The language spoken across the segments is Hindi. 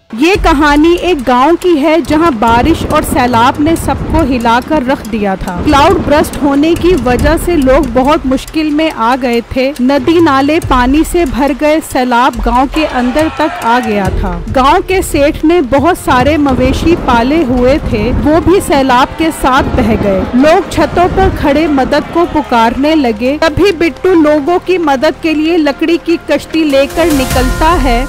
ये कहानी एक गांव की है जहां बारिश और सैलाब ने सबको हिलाकर रख दिया था। क्लाउड बर्स्ट होने की वजह से लोग बहुत मुश्किल में आ गए थे। नदी नाले पानी से भर गए, सैलाब गांव के अंदर तक आ गया था। गांव के सेठ ने बहुत सारे मवेशी पाले हुए थे, वो भी सैलाब के साथ बह गए। लोग छतों पर खड़े मदद को पुकारने लगे। तभी बिट्टू लोगों की मदद के लिए लकड़ी की कश्ती लेकर निकलता है।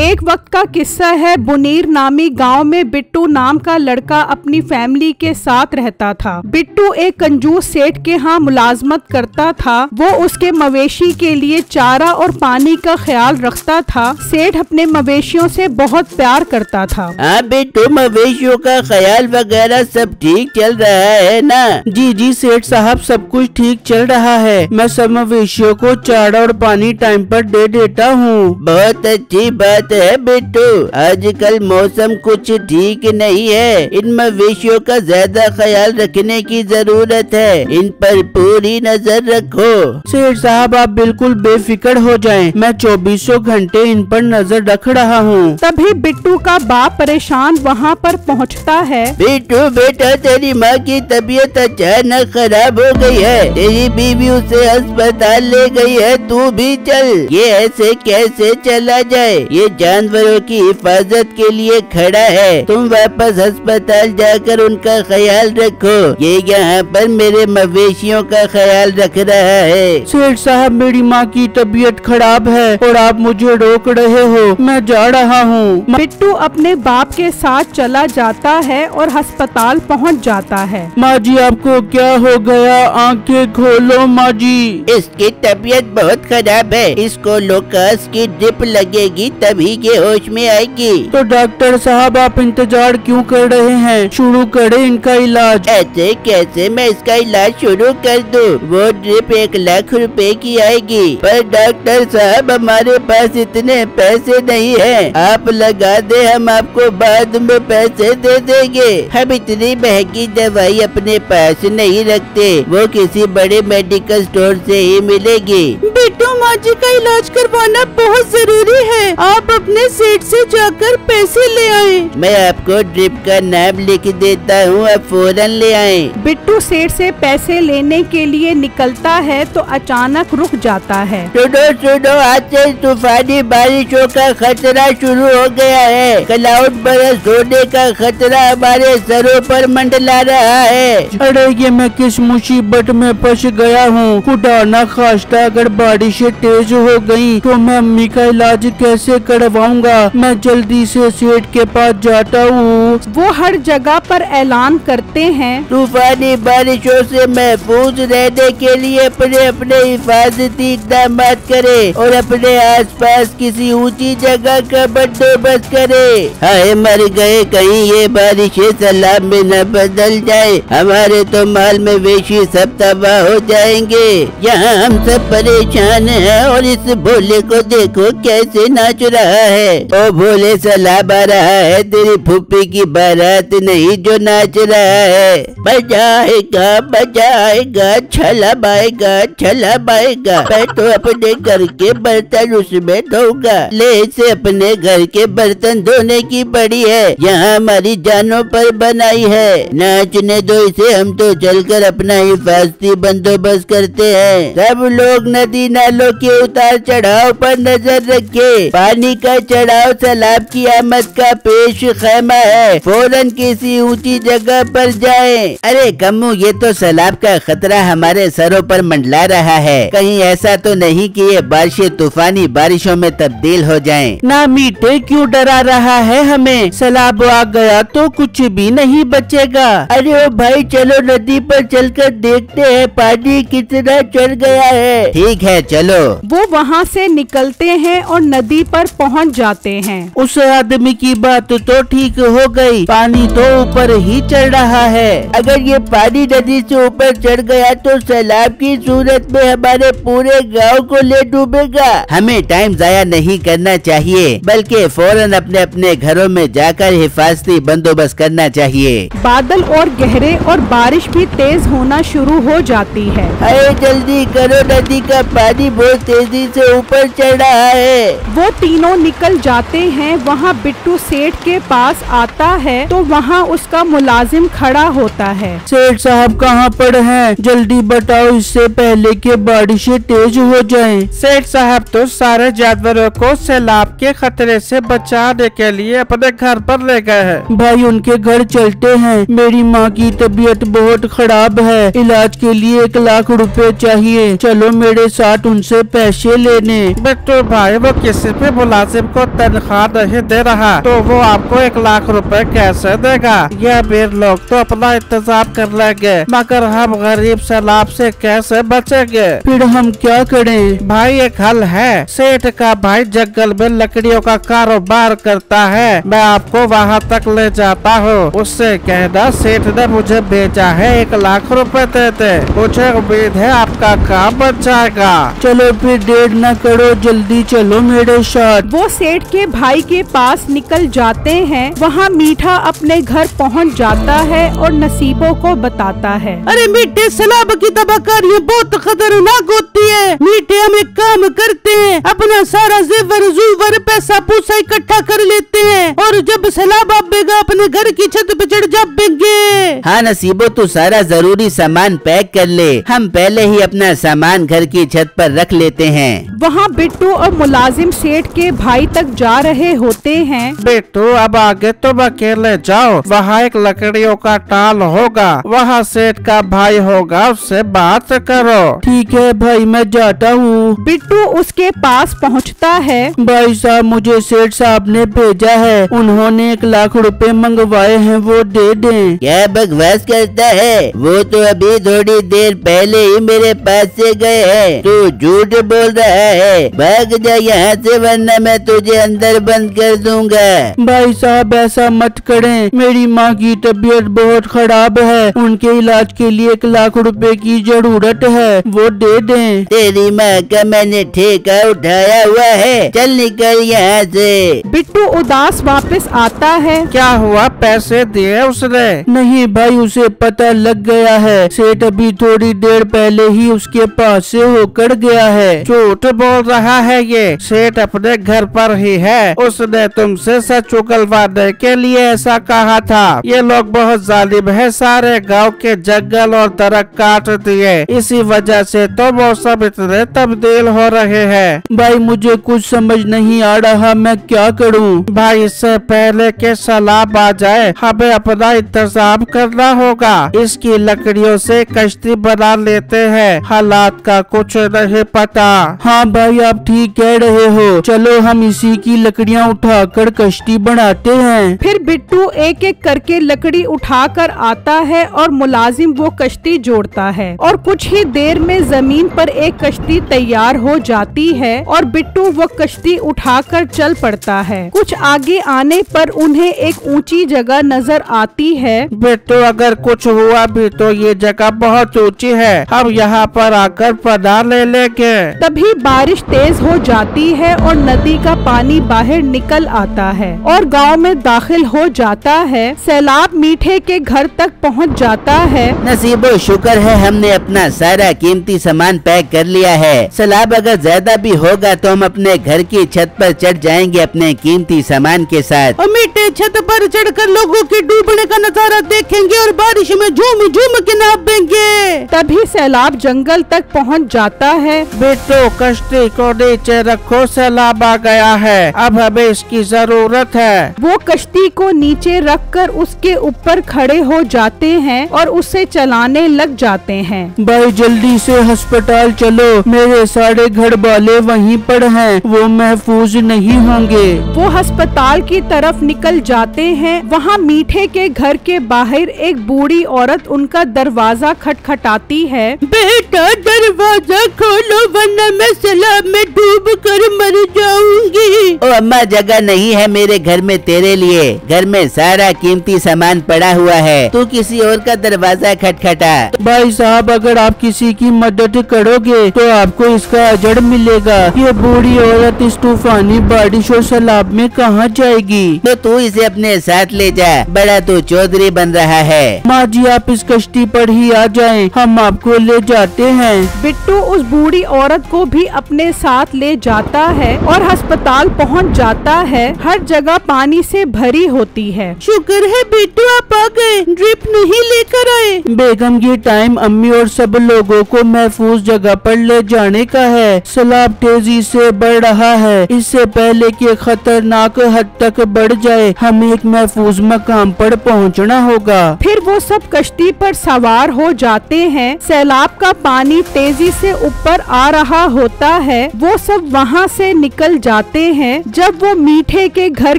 एक वक्त का किस्सा है। बुनीर नामी गांव में बिट्टू नाम का लड़का अपनी फैमिली के साथ रहता था। बिट्टू एक कंजूस सेठ के यहाँ मुलाजमत करता था। वो उसके मवेशी के लिए चारा और पानी का ख्याल रखता था। सेठ अपने मवेशियों से बहुत प्यार करता था। हाँ बिट्टू, मवेशियों का ख्याल वगैरह सब ठीक चल रहा है ना? जी जी सेठ साहब, सब कुछ ठीक चल रहा है। मैं सब मवेशियों को चारा और पानी टाइम पर दे देता हूँ। बहुत अच्छी बात है बिट्टू। आजकल मौसम कुछ ठीक नहीं है, इन मवेशियों का ज्यादा ख्याल रखने की जरूरत है। इन पर पूरी नजर रखो। सेठ साहब आप बिल्कुल बेफिक्र हो जाएं, मैं 24 घंटे इन पर नजर रख रहा हूँ। तभी बिट्टू का बाप परेशान वहाँ पर पहुँचता है। बिट्टू बेटा, तेरी माँ की तबीयत अचानक खराब हो गई है। तेरी बीवी उसे अस्पताल ले गई है, तू भी चल। ये ऐसे कैसे चला जाए? ये जानवरों की हिफाजत के लिए खड़ा है। तुम वापस अस्पताल जाकर उनका ख्याल रखो। ये यहाँ पर मेरे मवेशियों का ख्याल रख रहा है। सेठ साहब, मेरी माँ की तबीयत खराब है और आप मुझे रोक रहे हो। मैं जा रहा हूँ। बिट्टू अपने बाप के साथ चला जाता है और अस्पताल पहुँच जाता है। माँ जी, आपको क्या हो गया? आंखें खोलो माँ जी। इसकी तबीयत बहुत खराब है, इसको लोकास की ड्रिप लगेगी तभी के होश में आएगी। तो डॉक्टर साहब आप इंतजार क्यों कर रहे हैं? शुरू करें इनका इलाज। ऐसे कैसे मैं इसका इलाज शुरू कर दूं? वो ड्रिप 1 लाख रुपए की आएगी। पर डॉक्टर साहब, हमारे पास इतने पैसे नहीं हैं। आप लगा दे, हम आपको बाद में पैसे दे देंगे। हम इतनी महंगी दवाई अपने पास नहीं रखते, वो किसी बड़े मेडिकल स्टोर से ही मिलेगी। बिट्टू, माँ जी का इलाज करवाना बहुत जरूरी है। आप अपने सेठ से जाकर पैसे ले आए। मैं आपको ड्रिप का नाम लिख देता हूँ, आप फौरन ले आए। बिट्टू सेठ से पैसे लेने के लिए निकलता है तो अचानक रुक जाता है। सुनो सुनो, आज से तूफानी बारिशों का खतरा शुरू हो गया है। क्लाउड बरस होने का खतरा हमारे सरों पर मंडला रहा है। अरे ये मैं किस मुसीबत में फंस गया हूँ। खुदा न खास्ता अगर बारिशें तेज हो गयी तो मैं अम्मी का इलाज कैसे करवाऊंगा? मैं जल्दी से सेठ के पास जाता हूँ। वो हर जगह पर ऐलान करते हैं, तूफानी बारिशों से महफूज रहने के लिए अपने अपने हिफाजती इक़दाम करे और अपने आसपास किसी ऊंची जगह का बंदोबस्त करे। हाय मर गए, कहीं ये बारिशें सैलाब में न बदल जाए। हमारे तो माल में वेशी सब तबाह हो जाएंगे। यहाँ हम सब परेशान हैं और इस भोले को देखो कैसे नाच रहा है। ओ भोले, सैलाब आ रहा है, तेरी फूफी की बारात नहीं जो नाच रहा है। बजाएगा बजाएगा, छलाब आएगा छलाब आएगा। मैं तो अपने घर के बर्तन उसमें धोऊंगा। ले इसे अपने घर के बर्तन धोने की पड़ी है, यहाँ हमारी जानों पर बनाई है। नाचने दो इसे, हम तो चलकर अपना हिफाजती बंदोबस्त करते हैं। सब लोग नदी नालों के उतार चढ़ाव पर नजर रखे। पानी का चढ़ाव सैलाब की आमद का पेश खैमा है, फौरन किसी ऊंची जगह पर जाएं। अरे कम्मू, ये तो सैलाब का खतरा हमारे सरों पर मंडला रहा है। कहीं ऐसा तो नहीं कि ये बारिशें तूफानी बारिशों में तब्दील हो जाएं? ना मीठे, क्यों डरा रहा है हमें? सैलाब आ गया तो कुछ भी नहीं बचेगा। अरे ओ भाई, चलो नदी पर चलकर देखते हैं पानी कितना चढ़ गया है। ठीक है चलो। वो वहाँ से निकलते हैं और नदी पर पहुँच जाते हैं। उस आदमी की बात तो ठीक हो गई, पानी तो ऊपर ही चढ़ रहा है। अगर ये पानी नदी से ऊपर चढ़ गया तो सैलाब की सूरत में हमारे पूरे गांव को ले डूबेगा। हमें टाइम जाया नहीं करना चाहिए, बल्कि फौरन अपने अपने घरों में जाकर हिफाजती बंदोबस्त करना चाहिए। बादल और गहरे और बारिश भी तेज होना शुरू हो जाती है। अरे जल्दी करो, नदी का पानी पानी बहुत तेजी से ऊपर चढ़ रहा है। वो तीनों निकल जाते हैं। वहाँ बिट्टू सेठ के पास आता है तो वहाँ उसका मुलाजिम खड़ा होता है। सेठ साहब कहाँ पर हैं? जल्दी बताओ इससे पहले कि बारिशें तेज हो जाएं। सेठ साहब तो सारे जानवरों को सैलाब के खतरे से बचाने के लिए अपने घर पर ले गए हैं। भाई उनके घर चलते हैं। मेरी माँ की तबीयत बहुत खराब है, इलाज के लिए 1 लाख रुपए चाहिए। चलो मेरे साथ उनसे पैसे लेने। बिट्टू भाई वो किसी भी मुलाजिम को तनख्वाह नहीं दे रहा, तो वो आपको 1 लाख रुपए कैसे देगा? ये अमीर लोग तो अपना इंतजाम कर लेंगे, मगर हम गरीब सैलाब से कैसे बचेंगे? फिर हम क्या करें? भाई एक हल है। सेठ का भाई जंगल में लकड़ियों का कारोबार करता है, मैं आपको वहाँ तक ले जाता हूँ। उससे कहना सेठ ने मुझे भेजा है, 1 लाख रुपए दे दे। मुझे उम्मीद है आपका काम बन जाएगा। चलो फिर देर न करो, जल्दी चलो मेरे साथ। वो सेठ के भाई के पास निकल जाते हैं। वहाँ मीठा अपने घर पहुँच जाता है और नसीबों को बताता है। अरे मीठे, सैलाब की तबाहकारी बहुत खतरनाक होती है। मीठे, हम एक काम करते हैं, अपना सारा जेवर जुवर पैसा पूसा इकट्ठा कर लेते हैं और जब सैलाब आएगा अपने घर की छत पे चढ़ जाएंगे। हाँ नसीबो, तू सारा जरूरी सामान पैक कर ले, हम पहले ही अपना सामान घर की छत पर रख लेते हैं। वहाँ बिट्टू और मुलाजिम सेठ के भाई तक जा रहे होते हैं। बिट्टू अब आगे तुम अकेले जाओ, वहाँ एक लकड़ियों का टाल होगा, वहाँ सेठ का भाई होगा, उससे बात करो। ठीक है भाई, मैं जाता हूँ। बिट्टू उसके पास पहुँचता है। भाई साहब, मुझे सेठ साहब ने भेजा है, उन्होंने 1 लाख रुपए मंगवाए हैं, वो दे दें। क्या बकवास करता है? वो तो अभी थोड़ी देर पहले ही मेरे पास से गए हैं। तू झूठ बोल रहा है, भाग जा यहाँ से वरना मैं तुझे अंदर बंद कर दूंगा। भाई साहब ऐसा मत करें, मेरी माँ की तबीयत बहुत खराब है, उनके इलाज के लिए 1 लाख रुपए की जरूरत है, वो दे दें। तेरी माँ का मैंने ठेका उठाया हुआ है, चल निकल यहाँ से। बिट्टू उदास वापस आता है। क्या हुआ, पैसे दिए उसने? नहीं भाई, उसे पता लग गया है, सेठ अभी थोड़ी देर पहले ही उसके पास से होकर गया है। झूठ बोल रहा है ये, सेठ अपने घर पर ही है, उसने तुमसे सच उगलवाने के लिए ऐसा कहा था। ये लोग बहुत जालिम है, सारे गांव के जंगल और दरख्त काट दिए, इसी वजह से तो मौसम इतने तब्दील हो रहे हैं। भाई मुझे कुछ समझ नहीं आ रहा, मैं क्या करूं? भाई इससे पहले के सैलाब आ जाए हमें अपना इंतजाम करना होगा। इसकी लकड़ियों से कश्ती बना लेते हैं, हालात का कुछ नहीं पता। हाँ भाई, आप ठीक कह रहे हो, चलो हम इसी की लकड़ियाँ उठाकर कश्ती बनाते हैं। फिर बिट्टू एक एक करके लकड़ी उठाकर आता है और मुलाजिम वो कश्ती जोड़ता है और कुछ ही देर में जमीन पर एक कश्ती तैयार हो जाती है और बिट्टू वो कश्ती उठाकर चल पड़ता है। कुछ आगे आने पर उन्हें एक ऊंची जगह नजर आती है। बिट्टू, अगर कुछ हुआ भी तो ये जगह बहुत ऊंची है, हम यहाँ पर आकर पनाह ले लेंगे। तभी बारिश तेज हो जाती है और नदी का पानी बाहर निकल आता है और गांव में दाखिल हो जाता है। सैलाब मीठे के घर तक पहुंच जाता है। नसीबो, शुक्र है हमने अपना सारा कीमती सामान पैक कर लिया है। सैलाब अगर ज्यादा भी होगा तो हम अपने घर की छत पर चढ़ जाएंगे अपने कीमती सामान के साथ। और मीठे, छत पर चढ़कर लोगों के डूबने का नजारा देखेंगे और बारिश में झूम झूम के नहाएंगे। तभी सैलाब जंगल तक पहुंच जाता है। बिट्टू, कश्ती को नीचे रखो, सैलाब आ गया है, अब हमें इसकी जरूरत है। वो कश्ती को नीचे रखकर उसके ऊपर खड़े हो जाते हैं और उसे चलाने लग जाते हैं। भाई जल्दी से अस्पताल चलो, मेरे सारे घर वाले वहीं पर हैं, वो महफूज नहीं होंगे। वो अस्पताल की तरफ निकल जाते हैं। वहाँ मीठे के घर के बाहर एक बूढ़ी औरत उनका दरवाजा खटखटाती है। बेटा दरवाजा खोलो वरना मैं सैलाब में डूब कर मर जाऊंगी। ओ अम्मा, जगह नहीं है मेरे घर में तेरे लिए, घर में सारा कीमती सामान पड़ा हुआ है, तू किसी और का दरवाजा खटखटा। भाई साहब, अगर आप किसी की मदद करोगे तो आपको इसका अजर मिलेगा। ये बूढ़ी औरत इस तूफानी बारिश और सैलाब में कहाँ जाएगी? तो तू इसे अपने साथ ले जा, बड़ा तू चौधरी बन रहा है। माँ जी आप इस कश्ती पर ही आ जाएं, हम आपको ले जाते हैं। बिट्टू उस बूढ़ी औरत को भी अपने साथ ले जाता है और अस्पताल पहुंच जाता है। हर जगह पानी से भरी होती है। शुक्र है बिट्टू आप आ गए, ड्रिप नहीं लेकर आए। बेगम ये टाइम अम्मी और सब लोगों को महफूज जगह पर ले जाने का है। सैलाब तेजी से बढ़ रहा है, इससे पहले कि खतरनाक हद तक बढ़ जाए हमें एक महफूज मकाम पर पहुंचना होगा। फिर वो सब कश्ती पर सवार हो जाते हैं। सैलाब का पानी तेजी से ऊपर आ रहा होता है। वो सब वहाँ से निकल जाते हैं। जब वो मीठे के घर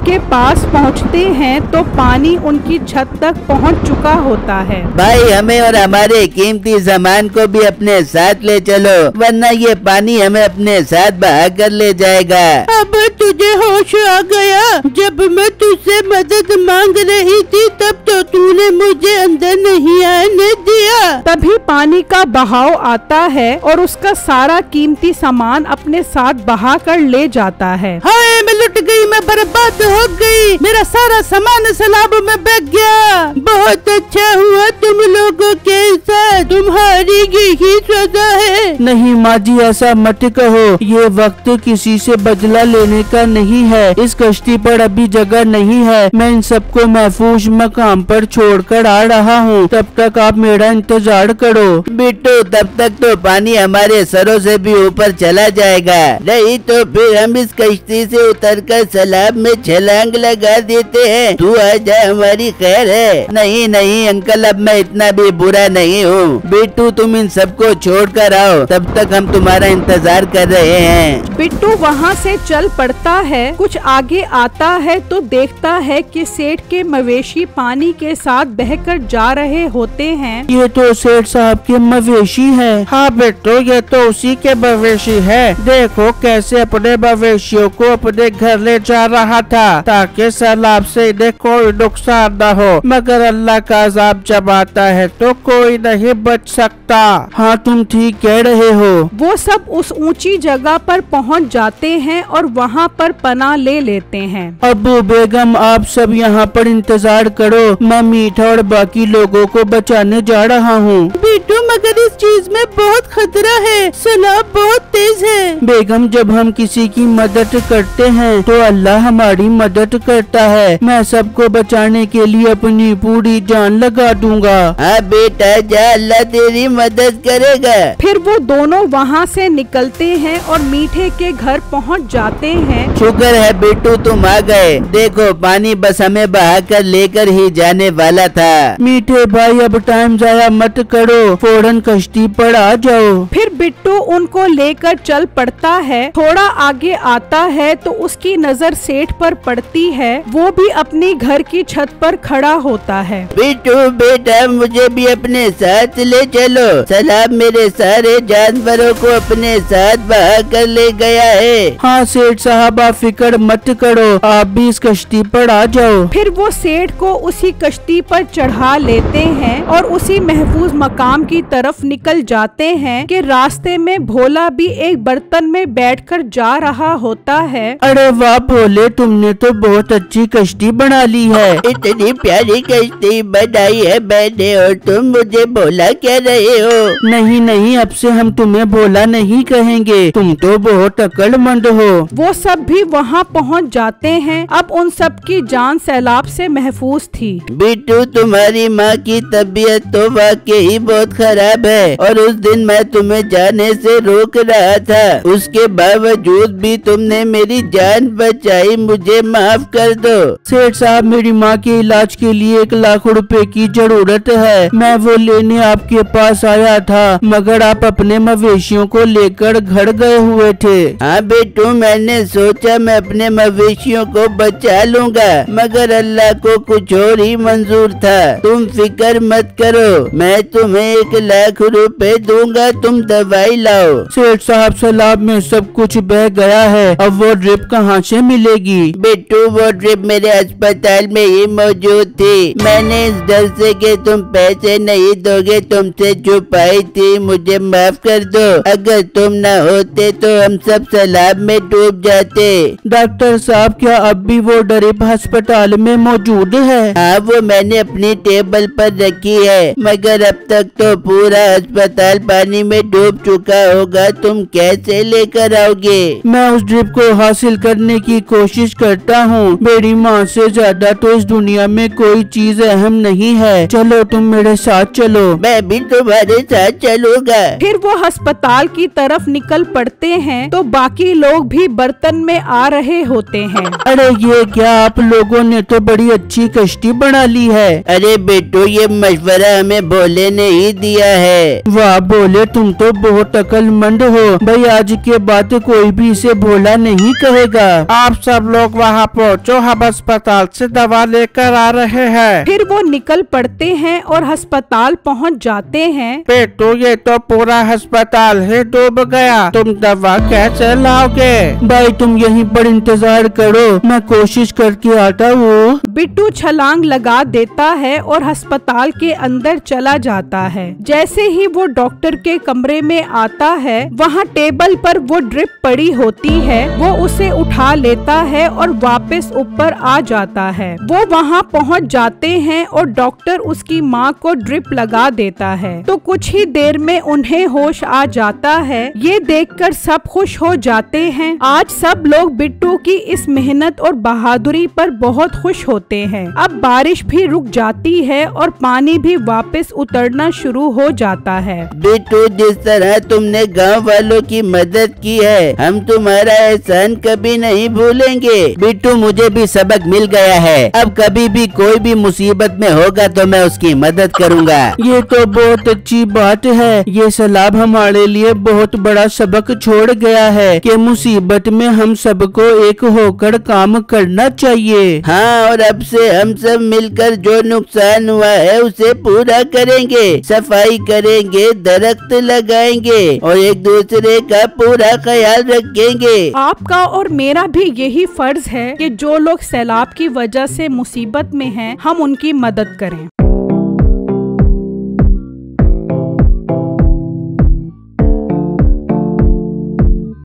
के पास पहुँचते हैं तो पानी उनकी छत तक पहुँच चुका होता है। भाई हमें और हमारे कीमती सामान को भी अपने साथ ले चलो, वरना ये पानी हमें अपने साथ बहा कर ले जाएगा। अब तुझे होश आ गया? जब मैं तुझसे मदद मांग रही थी तब तो तूने मुझे अंदर नहीं आने दिया। तभी पानी का बहाव आता है और उसका सारा कीमती सामान अपने साथ बहा कर ले जाता है। हाय मैं लुट गई, मैं बर्बाद हो गई, मेरा सारा सामान सैलाब में बह गया। बहुत अच्छा हुआ तुम लोगों के साथ, तुम्हारी यही सजा है। नहीं माँ जी ऐसा मत कहो, ये वक्त किसी से बदला लेने का नहीं है। इस कश्ती पर अभी जगह नहीं है, मैं इन सबको महफूज मकाम पर छोड़कर आ रहा हूँ। तब तक आप मेरा इंतजार करो। बिट्टू तब तक तो पानी हमारे सरों से भी ऊपर चला जाएगा, नहीं तो फिर हम इस कश्ती से उतरकर सैलाब में छलांग लगा देते हैं। तू आजा, हमारी खैर है। नहीं नहीं अंकल, अब मैं इतना भी बुरा नहीं हूँ। बिट्टू तुम इन सबको छोड़ कर आओ, तब तक हम तुम्हारा इंतजार कर रहे हैं। बिट्टू वहाँ से चल पड़ता है। कुछ आगे आता है तो देखता है कि सेठ के मवेशी पानी के साथ बहकर जा रहे होते हैं। ये तो सेठ साहब के मवेशी है। हाँ बेटो ये तो उसी के मवेशी है। देखो कैसे अपने मवेशियों को अपने घर ले जा रहा था ताकि सैलाब से इन्हें कोई नुकसान न हो, मगर अल्लाह का अज़ाब जब आता है तो कोई नहीं बच सकता। हाँ तुम ठीक कह रहे हो। वो सब उस ऊंची जगह पर पहुंच जाते हैं और वहाँ पर पनाह ले लेते हैं। अबू बेगम आप सब यहाँ पर इंतजार करो, मैं मीठा और बाकी लोगों को बचाने जा रहा हूँ। बिट्टू मगर इस चीज में बहुत खतरा है, सैलाब बहुत तेज है। बेगम जब हम किसी की मदद करते हैं तो अल्लाह हमारी मदद करता है। मैं सबको बचाने के लिए अपनी पूरी जान लगा दूंगा। हाँ बेटा जा, अल्लाह तेरी मदद करेगा। फिर वो दोनों वहाँ से निकलते हैं और मीठे के घर पहुँच जाते हैं। शुक्र है बिट्टू तुम आ गए। देखो पानी बस हमें बहा कर लेकर ही जाने वाला था। मीठे भाई अब टाइम जाया मत करो, फौरन कश्ती पर आ जाओ। फिर बिट्टू उनको लेकर चल पड़ता है। थोड़ा आगे आता है तो उसकी नजर सेठ पर पड़ती है। वो भी अपनी घर की छत पर खड़ा होता है। बिट्टू बेटा मुझे भी अपने साथ ले चलो, सैलाब मेरे सारे जानवरों को अपने साथ बहा कर ले गया है। हाँ सेठ साहब आप फिक्र मत करो, आप भी इस कश्ती पर आ जाओ। फिर वो सेठ को उसी कश्ती पर चढ़ा लेते हैं और उसी महफूज मकाम की तरफ निकल जाते हैं कि रास्ते में भोला भी एक बर्तन में बैठकर जा रहा होता है। अरे वाह भोले, तुमने तो बहुत अच्छी कश्ती बना ली है। इतनी प्यारी कश्ती बनाई है मैंने और तुम मुझे भोला कह रहे हो। नहीं नहीं, अब से हम तुम्हें भोला नहीं कहेंगे, तुम तो बहुत अक्लमंद हो। वो सब भी वहाँ पहुँच जाते हैं। अब उन सब की जान सैलाब से महफूज थी। बिट्टू तुम्हारी माँ की तबीयत तो वाकई बहुत खराब है और उस दिन मैं तुम्हें जाने से रोक रहा था, उसके बावजूद भी तुमने मेरी जान बचाई, मुझे माफ कर दो। सेठ साहब मेरी माँ के इलाज के लिए 1 लाख रुपए की जरूरत है, मैं वो लेने आपके पास आया था, मगर आप अपने मवेशियों को लेकर घर गए हुए थे। हाँ बिट्टू मैंने सोचा मैं अपने मवेशियों को बचा लूंगा, मगर अल्लाह को कुछ और ही मंजूर था। तुम फिक्र मत करो, मैं तुम्हें 1 लाख रुपए दूंगा, तुम दवाई लाओ। सेठ साहब सैलाब में सब कुछ बह गया है, अब वो ड्रिप कहाँ कहाँ से मिलेगी? बिट्टू वो ड्रिप मेरे अस्पताल में ही मौजूद थी। मैंने इस डर से कि तुम पैसे नहीं दोगे तुमसे छुपाई थी। मुझे माफ कर दो। अगर तुम न होते तो हम सब सैलाब में डूब जाते। डॉक्टर साहब, क्या अब भी वो ड्रिप अस्पताल में मौजूद है? हाँ, वो मैंने अपनी टेबल पर रखी है, मगर अब तक तो पूरा अस्पताल पानी में डूब चुका होगा। तुम कैसे लेकर आओगे? मैं उस ड्रिप को हासिल करने की कोशिश करता हूँ। मेरी माँ से ज्यादा तो इस दुनिया में कोई चीज अहम नहीं है। चलो तुम मेरे साथ चलो। मैं भी तुम्हारे साथ चलूंगा। फिर वो अस्पताल की तरफ निकल पड़ते हैं तो बाकी लोग भी बर्तन में आ रहे होते हैं। अरे ये क्या, आप लोगों ने तो बड़ी अच्छी कश्ती बना ली है। अरे बेटो, ये मशवरा हमें भोले ने ही दिया है। वाह भोले, तुम तो बहुत अक्लमंद हो भाई। आज के बाद कोई भी इसे भोला नहीं कहेगा। आप सब लोग वहाँ पहुँचो, हम अस्पताल से दवा लेकर आ रहे हैं। फिर वो निकल पड़ते हैं और अस्पताल पहुँच जाते हैं। बेटू, ये तो पूरा अस्पताल ही डूब गया, तुम दवा कैसे लाओगे? भाई तुम यहीं पर इंतजार करो, मैं कोशिश करके आता हूँ। बिट्टू छलांग लगा देता है और अस्पताल के अंदर चला जाता है। जैसे ही वो डॉक्टर के कमरे में आता है, वहाँ टेबल पर वो ड्रिप पड़ी होती है। वो उसे उठा लेता है और वापस ऊपर आ जाता है। वो वहाँ पहुँच जाते हैं और डॉक्टर उसकी माँ को ड्रिप लगा देता है। तो कुछ ही देर में उन्हें होश आ जाता है। ये देखकर सब खुश हो जाते हैं। आज सब लोग बिट्टू की इस मेहनत और बहादुरी पर बहुत खुश होते हैं। अब बारिश भी रुक जाती है और पानी भी वापस उतरना शुरू हो जाता है। बिट्टू, जिस तरह तुमने गांव वालों की मदद की है, हम तुम्हारा एहसान कभी नहीं भूलेंगे। बिट्टू, मुझे भी सबक मिल गया है। अब कभी भी कोई भी मुसीबत में होगा तो मैं उसकी मदद करूंगा। ये तो बहुत अच्छी बात है। ये सैलाब हमारे लिए बहुत बड़ा सबक छोड़ गया है कि मुसीबत में हम सबको एक होकर काम करना चाहिए। हाँ, और अब से हम सब मिलकर जो नुकसान हुआ है उसे पूरा करेंगे, सफाई करेंगे, दरख्त लगाएंगे और एक दूसरे का पूरा ख्याल रखेंगे। आपका और मेरा भी यही फर्ज है कि जो लोग सैलाब की वजह से मुसीबत में हैं, हम उनकी मदद करें।